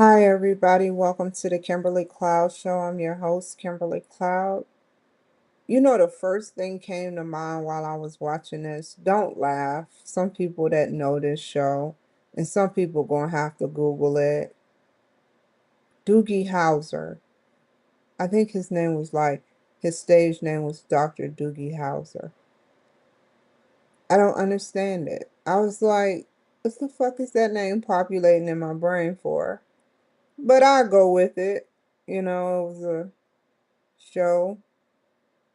Hi, everybody. Welcome to the Kimberly Cloud Show. I'm your host, Kimberly Cloud. The first thing came to mind while I was watching this. Don't laugh. Some people that know this show, and some people gonna have to Google it. Doogie Howser. I think his stage name was Dr. Doogie Howser. I don't understand it. I was like, what the fuck is that name populating in my brain for? But I go with it. It was a show.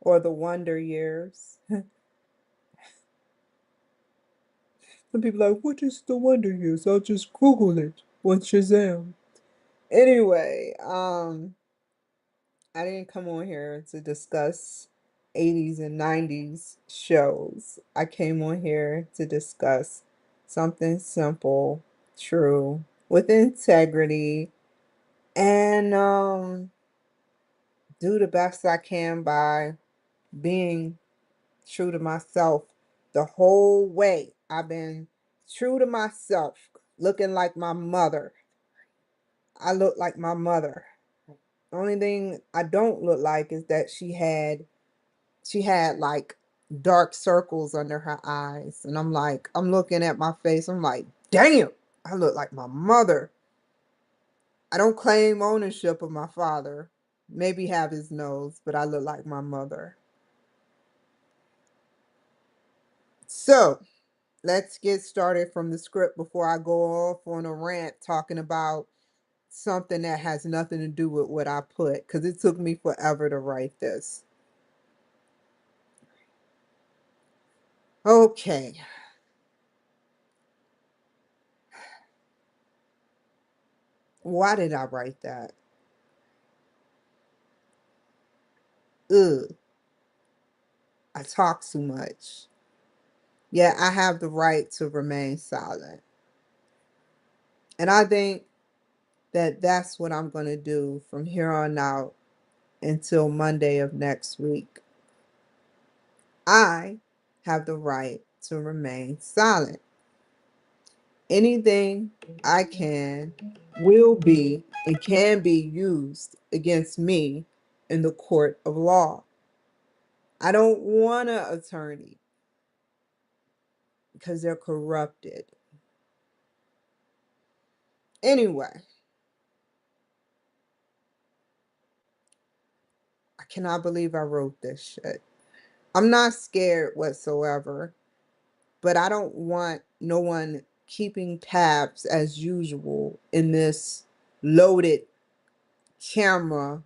Or the Wonder Years. Some people are like, what is the Wonder Years? I'll just Google it on Shazam. Anyway, I didn't come on here to discuss 80s and 90s shows. I came on here to discuss something simple, true, with integrity, and do the best I can by being true to myself the whole way. I've been true to myself, looking like my mother. I look like my mother. Only thing I don't look like is that she had like dark circles under her eyes. And I'm looking at my face. I'm like, damn, I look like my mother. I don't claim ownership of my father. Maybe have his nose, but I look like my mother. So, let's get started from the script before I go off on a rant talking about something that has nothing to do with what I put, because it took me forever to write this. Okay. Why did I write that? Ugh. I talk too much. Yeah, I have the right to remain silent. And I think that that's what I'm going to do from here on out until Monday of next week. I have the right to remain silent. Anything I can, will be, and can be used against me in the court of law. I don't want an attorney because they're corrupted. Anyway, I cannot believe I wrote this shit. I'm not scared whatsoever, but I don't want no one keeping tabs as usual in this loaded camera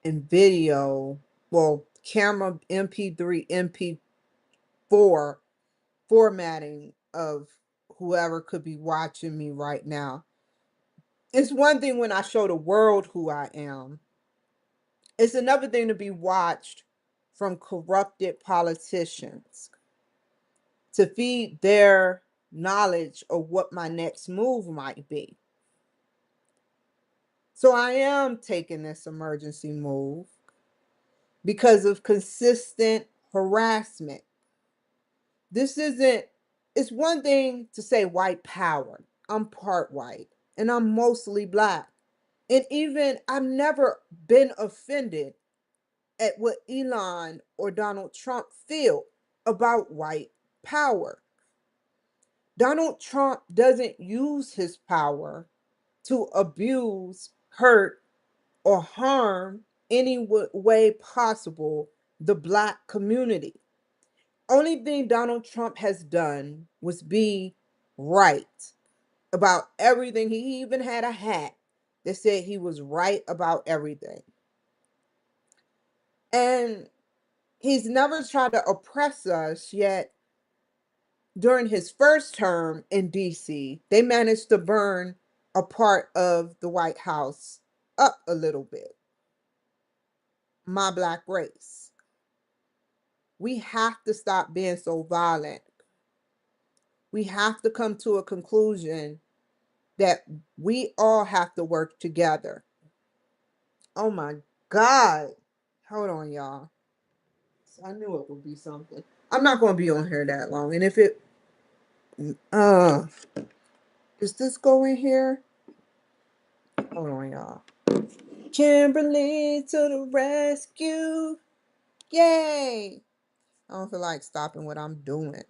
and video, well, camera MP3, MP4 formatting of whoever could be watching me right now. It's one thing when I show the world who I am. It's another thing to be watched from corrupted politicians to feed their knowledge of what my next move might be. So I am taking this emergency move because of consistent harassment. This isn't, it's one thing to say white power. I'm part white and I'm mostly black. And even I've never been offended at what Elon or Donald Trump feel about white power. Donald Trump doesn't use his power to abuse, hurt, or harm any way possible the black community. Only thing Donald Trump has done was be right about everything. He even had a hat that said he was right about everything. And he's never tried to oppress us, yet during his first term in DC, they managed to burn a part of the White House up a little bit. My black race. We have to stop being so violent. We have to come to a conclusion that we all have to work together. Oh my God. Hold on, y'all. I knew it would be something. I'm not going to be on here that long. And if uh, is this going here? Hold on, y'all. Kimberly to the rescue. Yay. I don't feel like stopping what I'm doing.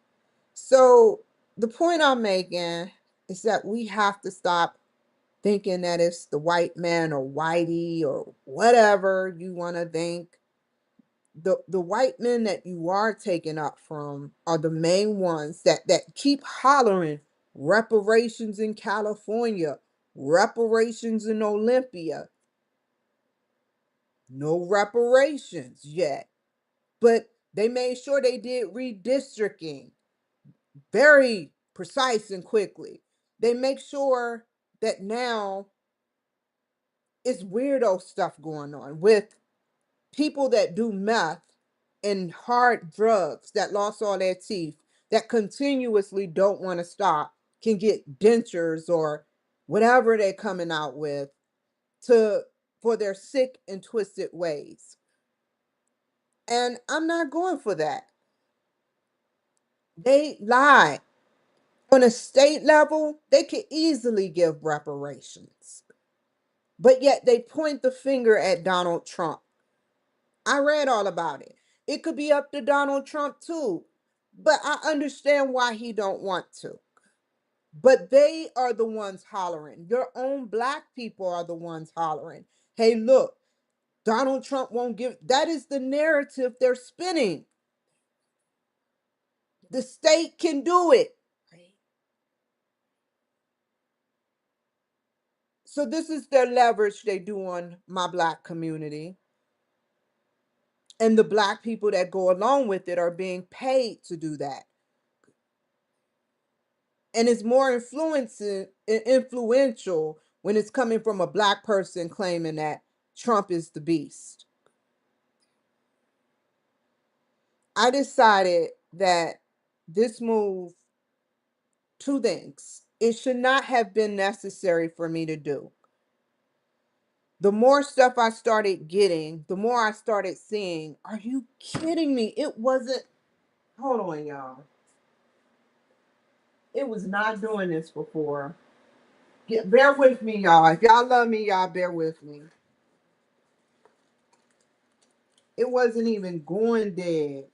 So the point I'm making is that we have to stop thinking that it's the white man or whitey or whatever you want to think. The white men that you are taking up from are the main ones that keep hollering reparations in California, reparations in Olympia. No reparations yet. But they made sure they did redistricting very precise and quickly. They make sure that now it's weirdo stuff going on with people that do meth and hard drugs that lost all their teeth, that continuously don't want to stop, can get dentures or whatever they're coming out with to for their sick and twisted ways. And I'm not going for that. They lie. On a state level, they could easily give reparations. But yet they point the finger at Donald Trump. I read all about it. It could be up to Donald Trump too. But I understand why he don't want to. But they are the ones hollering. Your own black people are the ones hollering. Hey, look, Donald Trump won't give. That is the narrative they're spinning. The state can do it. So this is their leverage they do on my black community. And the black people that go along with it are being paid to do that. And it's more influential when it's coming from a black person claiming that Trump is the beast. I decided that this move, two things. It should not have been necessary for me to do. The more stuff I started getting, the more I started seeing, are you kidding me? It wasn't, hold on, y'all. It was not doing this before. Bear with me, y'all. If y'all love me, y'all bear with me. It wasn't even going dead.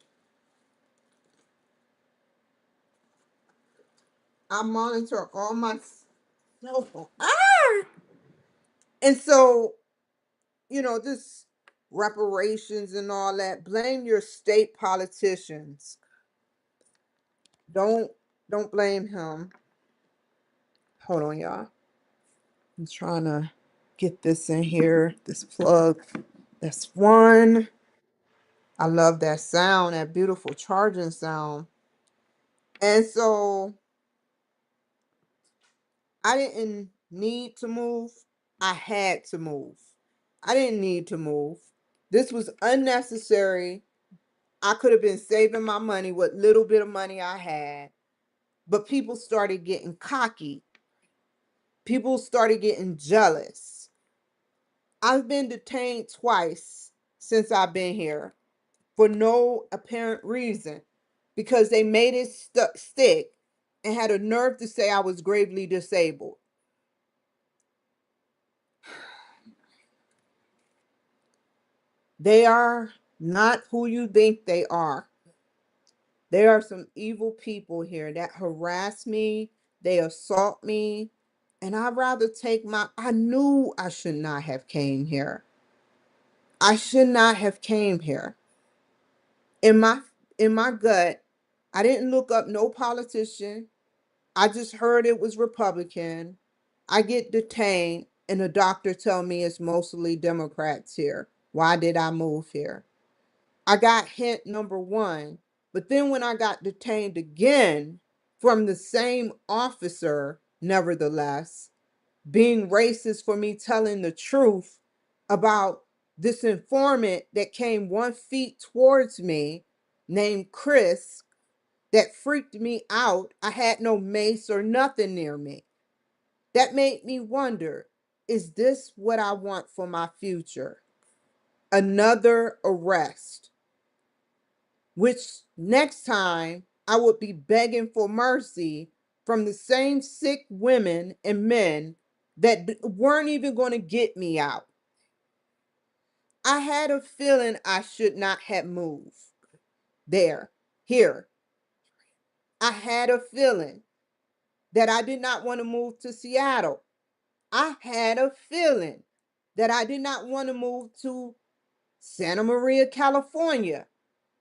I monitor all my cell phone. Ah! And so, this reparations and all that, blame your state politicians. Don't blame him. Hold on, y'all. I'm trying to get this in here. This plug. That's one. I love that sound, that beautiful charging sound. And so I didn't need to move. I had to move. I didn't need to move. This was unnecessary. I could have been saving my money with little bit of money I had. But people started getting cocky. People started getting jealous. I've been detained twice since I've been here for no apparent reason because they made it stick and had a nerve to say I was gravely disabled. They are not who you think they are. There are some evil people here that harass me, they assault me, and I'd rather take I knew I should not have came here. I should not have came here. In my in my gut, I didn't look up no politician. I just heard it was Republican. I get detained and the doctor tell me it's mostly Democrats here. Why did I move here? I got hint number one, but then when I got detained again from the same officer, nevertheless, being racist for me telling the truth about this informant that came 1 feet towards me named Chris that freaked me out. I had no mace or nothing near me. That made me wonder, is this what I want for my future? Another arrest, which next time I would be begging for mercy from the same sick women and men that weren't even going to get me out. I had a feeling I should not have moved there, here. I had a feeling that I did not want to move to Seattle. I had a feeling that I did not want to move to Santa Maria, California.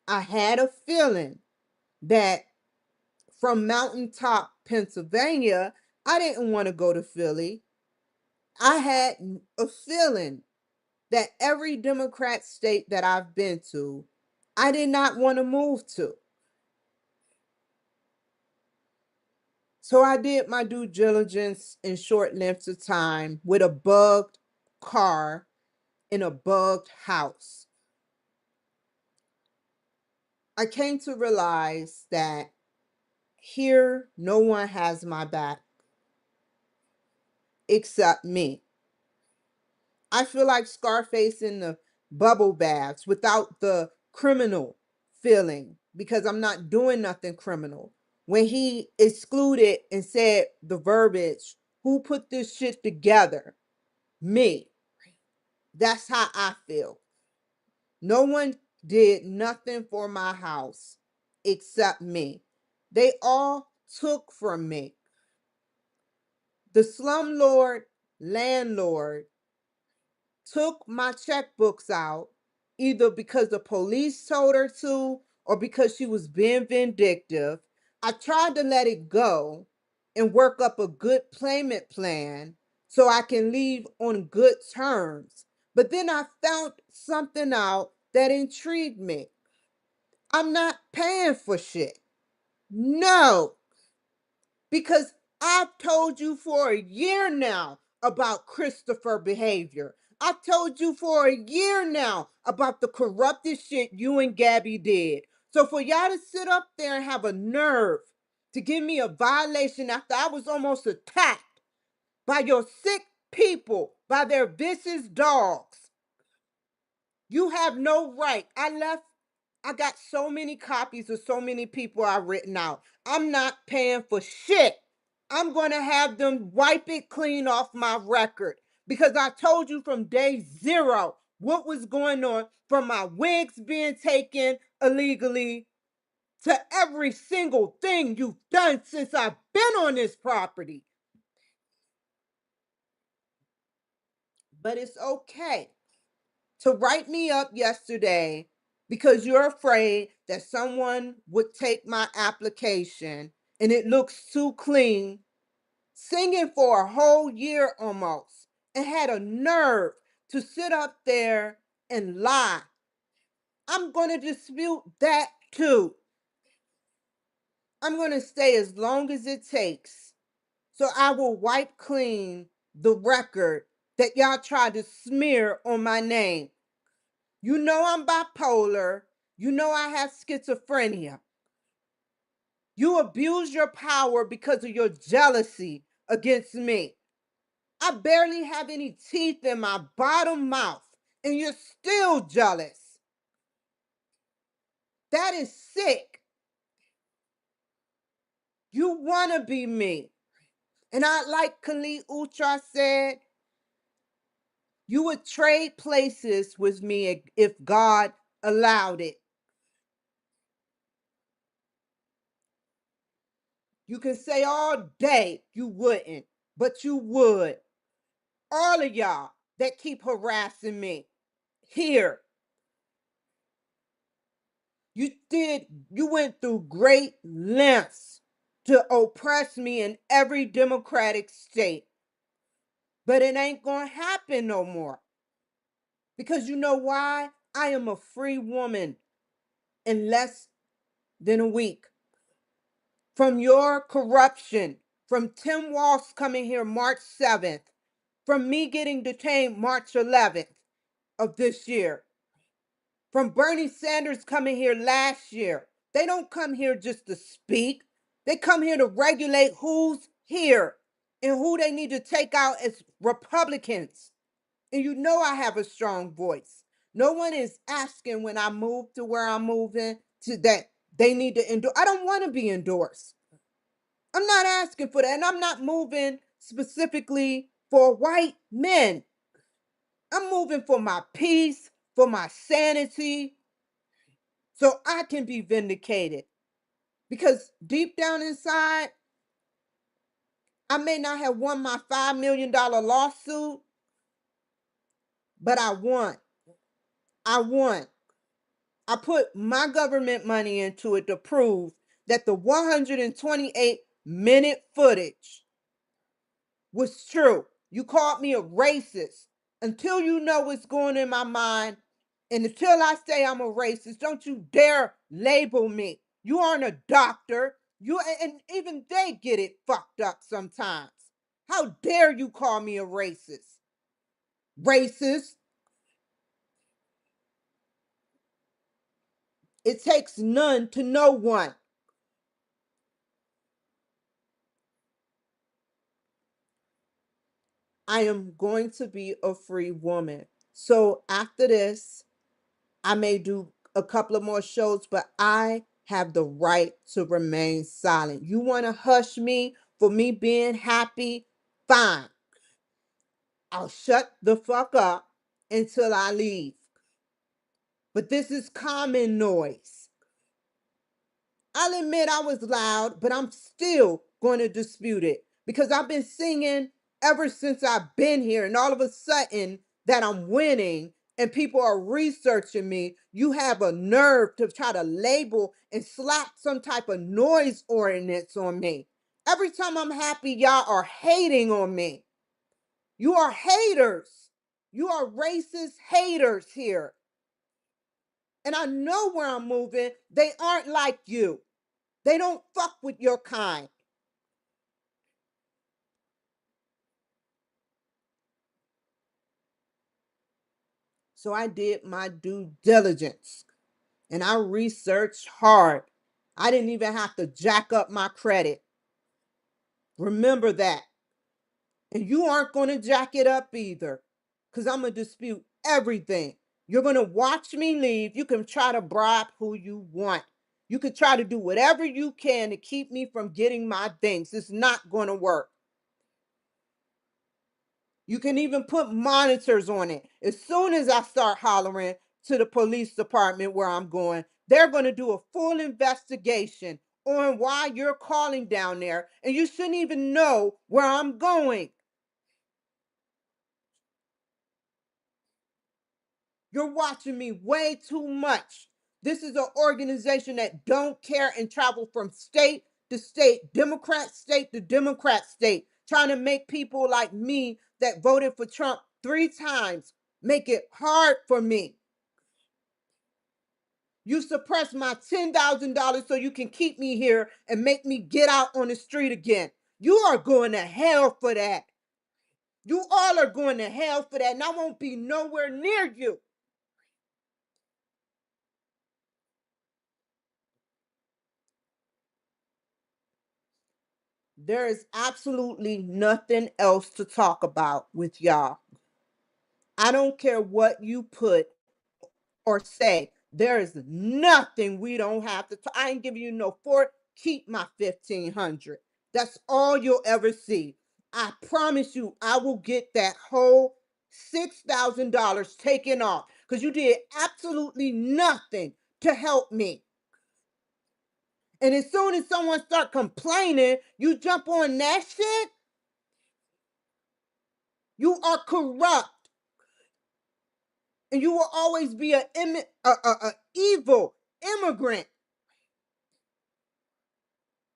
I had a feeling that from Mountaintop, Pennsylvania, I didn't want to go to Philly. I had a feeling that every Democrat state that I've been to, I did not want to move to. So I did my due diligence in short lengths of time with a bugged car in a bugged house. I came to realize that here no one has my back except me. I feel like Scarface in the bubble baths without the criminal feeling because I'm not doing nothing criminal. When he excluded and said the verbiage, who put this shit together? Me. That's how I feel. No one did nothing for my house except me. They all took from me. The slumlord landlord took my checkbooks out either because the police told her to or because she was being vindictive. I tried to let it go and work up a good payment plan so I can leave on good terms. But then I found something out that intrigued me. I'm not paying for shit. No, because I've told you for a year now about Christopher behavior. I've told you for a year now about the corrupted shit you and Gabby did. So for y'all to sit up there and have a nerve to give me a violation after I was almost attacked by your sick people, by their vicious dogs, you have no right. I got so many copies of so many people I've written out. I'm not paying for shit. I'm going to have them wipe it clean off my record because I told you from day zero what was going on, from my wigs being taken illegally to every single thing you've done since I've been on this property. But it's okay to write me up yesterday because you're afraid that someone would take my application and it looks too clean, singing for a whole year almost, and had a nerve to sit up there and lie. I'm going to dispute that too. I'm going to stay as long as it takes. So I will wipe clean the record that y'all tried to smear on my name. You know I'm bipolar. You know I have schizophrenia. You abuse your power because of your jealousy against me. I barely have any teeth in my bottom mouth, and you're still jealous. That is sick. You want to be me. And I, like Khalid Utra said, you would trade places with me if God allowed it. You can say all day you wouldn't, but you would. All of y'all that keep harassing me here. You went through great lengths to oppress me in every democratic state. But it ain't gonna happen no more. Because you know why? I am a free woman in less than a week. From your corruption, from Tim Walsh coming here March 7th, from me getting detained March 11th of this year, from Bernie Sanders coming here last year. They don't come here just to speak. They come here to regulate who's here and who they need to take out as Republicans. And you know I have a strong voice. No one is asking when I move to where I'm moving to that they need to endorse. I don't want to be endorsed. I'm not asking for that. And I'm not moving specifically for white men. I'm moving for my peace, for my sanity, so I can be vindicated. Because deep down inside, I may not have won my $5 million lawsuit, but I won. I won. I put my government money into it to prove that the 128-minute footage was true. You called me a racist. Until you know what's going in my mind, and until I say I'm a racist, don't you dare label me. You aren't a doctor. You and even they get it fucked up sometimes. How dare you call me a racist? Racist. It takes none to know one. I am going to be a free woman. So after this, I may do a couple of more shows, but I have the right to remain silent. You want to hush me for me being happy? Fine. I'll shut the fuck up until I leave. But this is common noise. I'll admit I was loud, but I'm still going to dispute it because I've been singing ever since I've been here. And all of a sudden, that I'm winning and people are researching me, you have a nerve to try to label and slap some type of noise ordinance on me. Every time I'm happy, y'all are hating on me. You are haters. You are racist haters here. And I know where I'm moving. They aren't like you. They don't fuck with your kind. So I did my due diligence and I researched hard. I didn't even have to jack up my credit. Remember that. And you aren't going to jack it up either because I'm going to dispute everything. You're going to watch me leave. You can try to bribe who you want. You can try to do whatever you can to keep me from getting my things. It's not going to work. You can even put monitors on it. As soon as I start hollering to the police department where I'm going, they're going to do a full investigation on why you're calling down there, and you shouldn't even know where I'm going. You're watching me way too much. This is an organization that don't care and travel from state to state, Democrat state to Democrat state, trying to make people like me that voted for Trump 3 times make it hard for me. You suppress my $10,000 so you can keep me here and make me get out on the street again. You are going to hell for that. You all are going to hell for that, and I won't be nowhere near you. There is absolutely nothing else to talk about with y'all. I don't care what you put or say. There is nothing we don't have to talk. I ain't giving you no fort. Keep my 1,500. That's all you'll ever see. I promise you, I will get that whole $6,000 taken off because you did absolutely nothing to help me. And as soon as someone start complaining, you jump on that shit. You are corrupt, and you will always be a evil immigrant.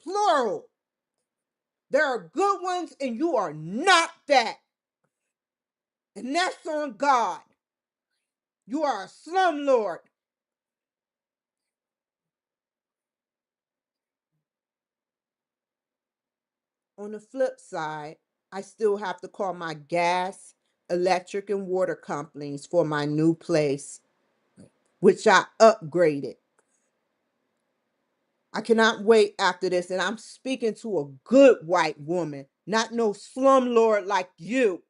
Plural. There are good ones, and you are not that. And that's on God. You are a slumlord. On the flip side, I still have to call my gas, electric, and water companies for my new place, which I upgraded. I cannot wait after this, and I'm speaking to a good white woman, not no slumlord like you.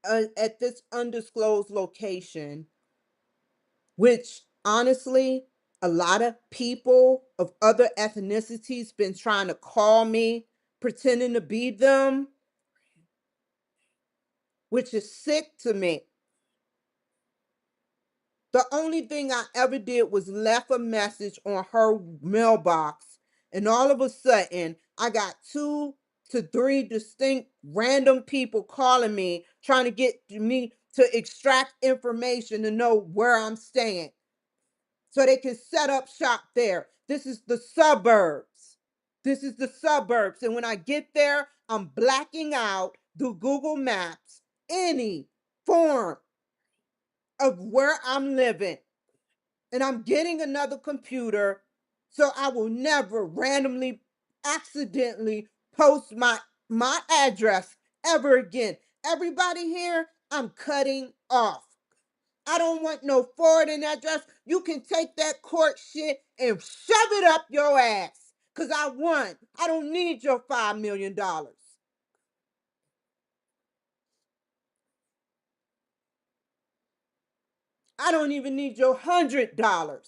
At this undisclosed location, which honestly, A lot of people of other ethnicities been trying to call me, pretending to be them, which is sick to me. The only thing I ever did was left a message on her mailbox, and all of a sudden, I got 2 to 3 distinct random people calling me, trying to get me to extract information to know where I'm staying so they can set up shop there. This is the suburbs. This is the suburbs. And when I get there, I'm blacking out through Google Maps any form of where I'm living. And I'm getting another computer so I will never randomly, accidentally post my address ever again. Everybody here, I'm cutting off. I don't want no forwarding address. You can take that court shit and shove it up your ass. Cause I won. I don't need your $5 million. I don't even need your $100.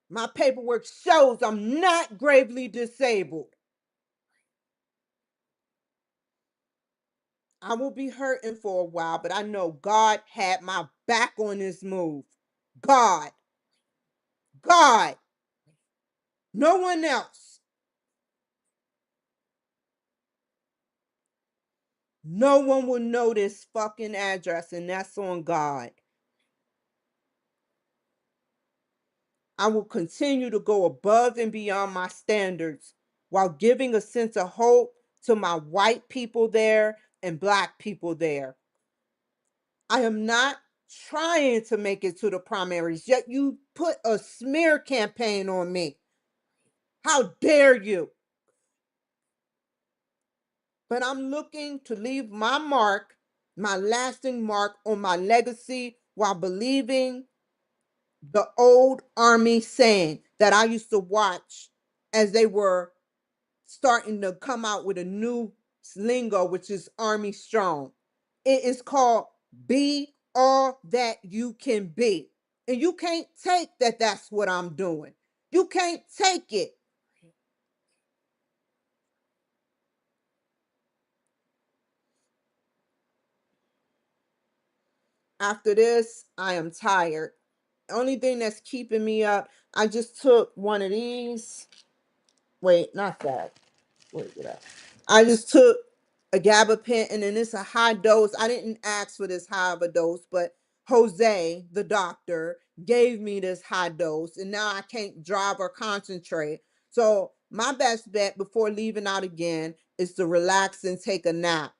My paperwork shows I'm not gravely disabled. I will be hurting for a while, but I know God had my back on this move. God, God, no one else. No one will know this fucking address, and that's on God. I will continue to go above and beyond my standards while giving a sense of hope to my white people there and black people there. I am not trying to make it to the primaries, yet you put a smear campaign on me. How dare you? But I'm looking to leave my mark, my lasting mark on my legacy while believing the old army saying that I used to watch as they were starting to come out with a new lingo, which is Army Strong. It is called Be All That You Can Be. And you can't take that that's what I'm doing. You can't take it. After this, I am tired. Only thing that's keeping me up, I just took one of these. Wait, not that. Wait, it at? I just took a gabapentin, and it's a high dose. I didn't ask for this high of a dose, but Jose, the doctor, gave me this high dose, and now I can't drive or concentrate. So my best bet before leaving out again is to relax and take a nap.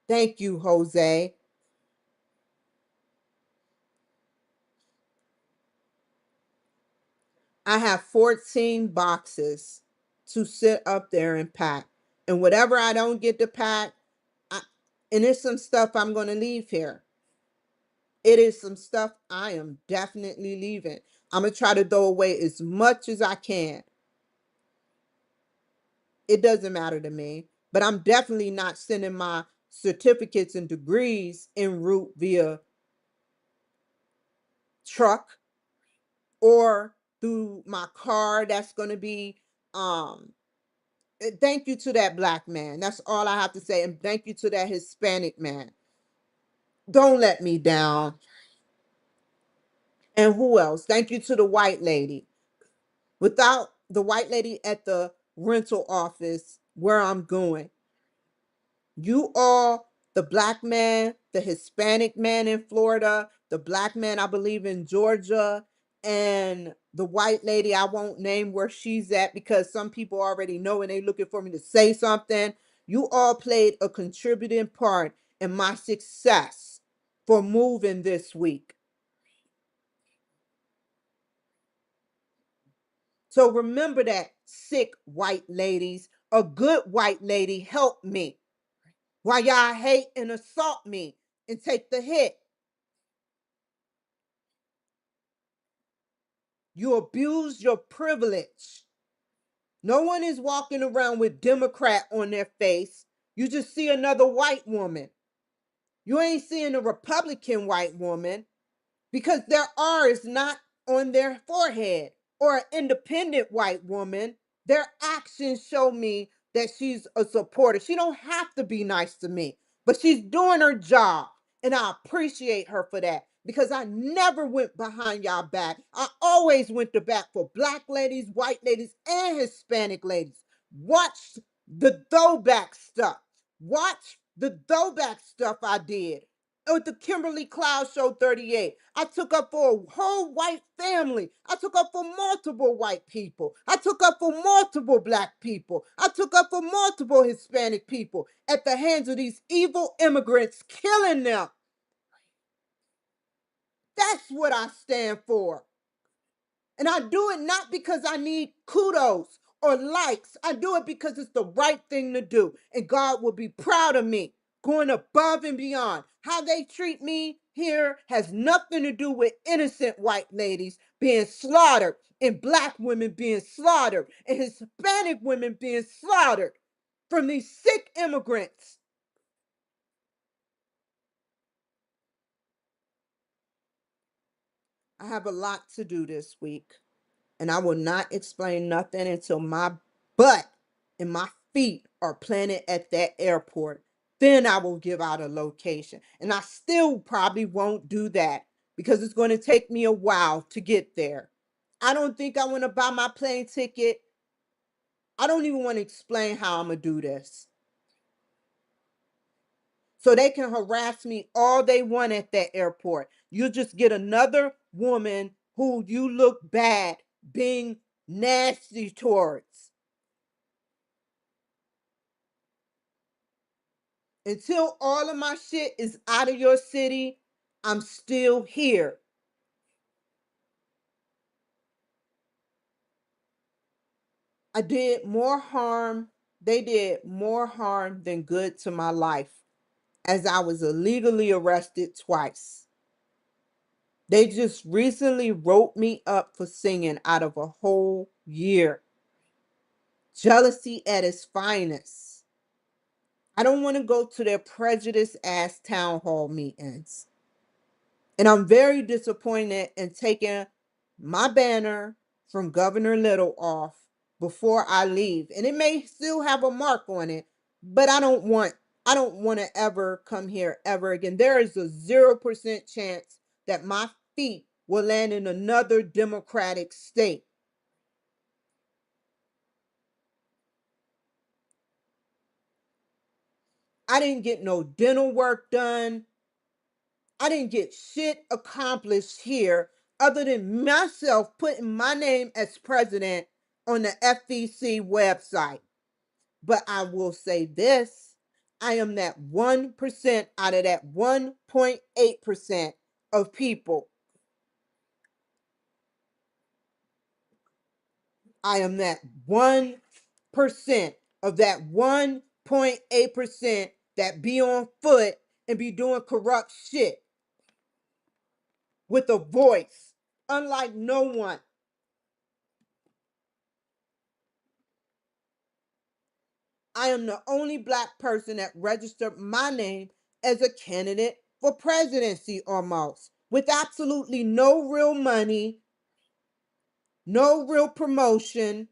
Thank you, Jose. I have 14 boxes to sit up there and pack. And whatever I don't get to pack, I, and there's some stuff I'm going to leave here. It is some stuff I am definitely leaving. I'm going to try to throw away as much as I can. It doesn't matter to me, but I'm definitely not sending my certificates and degrees en route via truck or through my car. That's going to be um thank you to that black man. That's all I have to say. And thank you to that Hispanic man. Don't let me down. And who else? Thank you to the white lady. Without the white lady at the rental office where I'm going, you all, the black man, the Hispanic man in Florida, the black man, I believe, in Georgia, and the white lady, I won't name where she's at because some people already know and they looking for me to say something. You all played a contributing part in my success for moving this week. So remember that, sick white ladies. A good white lady helped me while y'all hate and assault me and take the hit. You abuse your privilege. No one is walking around with Democrat on their face. You just see another white woman. You ain't seeing a Republican white woman because their R is not on their forehead, or an independent white woman. Their actions show me that she's a supporter. She don't have to be nice to me, but she's doing her job, and I appreciate her for that because I never went behind y'all back. I always went to bat for black ladies, white ladies, and Hispanic ladies. Watch the throwback stuff. Watch the throwback stuff I did with the Kimberly Cloud Show 38. I took up for a whole white family. I took up for multiple white people. I took up for multiple black people. I took up for multiple Hispanic people at the hands of these evil immigrants killing them. That's what I stand for. And I do it not because I need kudos or likes. I do it because it's the right thing to do. And God will be proud of me going above and beyond. How they treat me here has nothing to do with innocent white ladies being slaughtered and black women being slaughtered and Hispanic women being slaughtered from these sick immigrants. I have a lot to do this week. And I will not explain nothing until my butt and my feet are planted at that airport. Then I will give out a location. And I still probably won't do that because it's going to take me a while to get there. I don't think I want to buy my plane ticket. I don't even want to explain how I'm going to do this. So they can harass me all they want at that airport. You'll just get another woman who you look bad being nasty towards. Until all of my shit is out of your city, I'm still here. I did more harm, they did more harm than good to my life, as I was illegally arrested twice. They just recently wrote me up for singing out of a whole year. Jealousy at its finest. I don't want to go to their prejudice ass town hall meetings. And I'm very disappointed in taking my banner from Governor Little off before I leave. And it may still have a mark on it, but I don't want to ever come here ever again. There is a 0% chance that my feet will land in another Democratic state. I didn't get no dental work done. I didn't get shit accomplished here other than myself putting my name as president on the FEC website. But I will say this, I am that 1% out of that 1.8% of people. I am that 1% of that 1.8% that be on foot and be doing corrupt shit with a voice, unlike no one. I am the only black person that registered my name as a candidate for presidency almost, with absolutely no real money, no real promotion,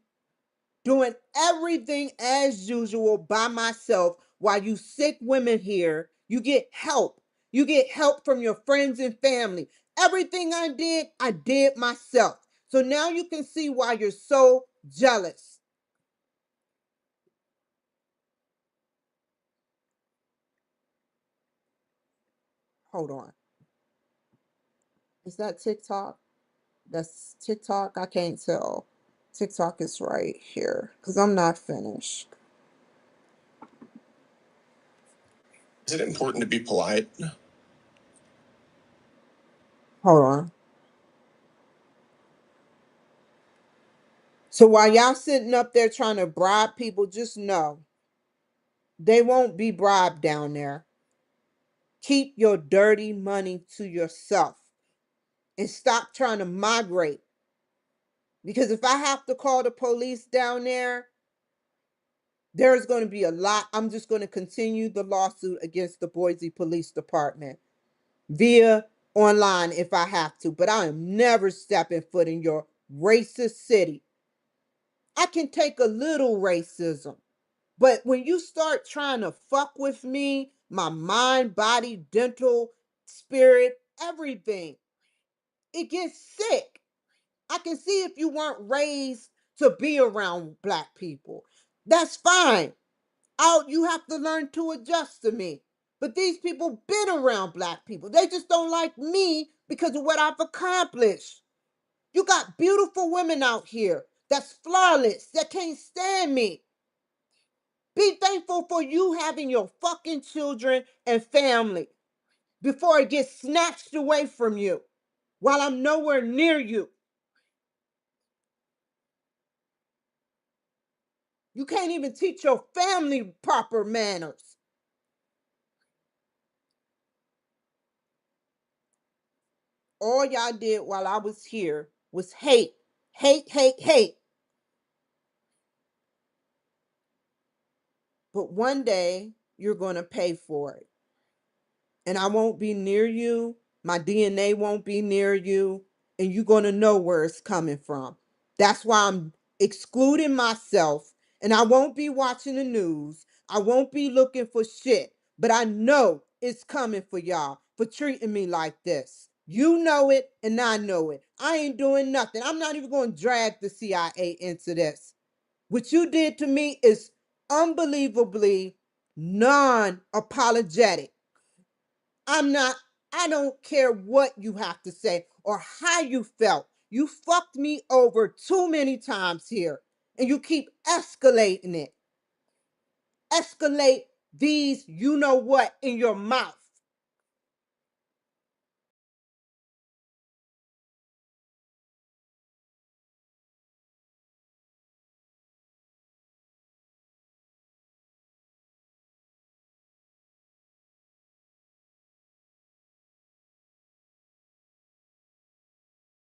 doing everything as usual by myself while you sick women here, you get help. You get help from your friends and family. Everything I did myself. So now you can see why you're so jealous. Hold on. Is that TikTok? That's TikTok. I can't tell. TikTok is right here because I'm not finished. Is it important to be polite? Hold on. So while y'all sitting up there trying to bribe people, just know they won't be bribed down there. Keep your dirty money to yourself and stop trying to migrate. Because if I have to call the police down there, There's going to be a lot. I'm just going to continue the lawsuit against the Boise Police Department via online if I have to, but I am never stepping foot in your racist city. I can take a little racism, but when you start trying to fuck with me, my mind, body, dental, spirit, everything, it gets sick. I can see if you weren't raised to be around black people. That's fine. You have to learn to adjust to me. But these people been around black people. They just don't like me because of what I've accomplished. You got beautiful women out here that's flawless, that can't stand me. Be thankful for you having your fucking children and family before it gets snatched away from you while I'm nowhere near you. You can't even teach your family proper manners. All y'all did while I was here was hate, hate, hate, hate. But one day you're going to pay for it. And I won't be near you. My DNA won't be near you. And you're going to know where it's coming from. That's why I'm excluding myself. And I won't be watching the news. I won't be looking for shit. But I know it's coming for y'all for treating me like this. You know it, and I know it. I ain't doing nothing. I'm not even going to drag the CIA into this. What you did to me is unbelievably non apologetic. I'm not, I don't care what you have to say or how you felt. You fucked me over too many times here, and you keep escalating it. Escalate these, you know what, in your mouth.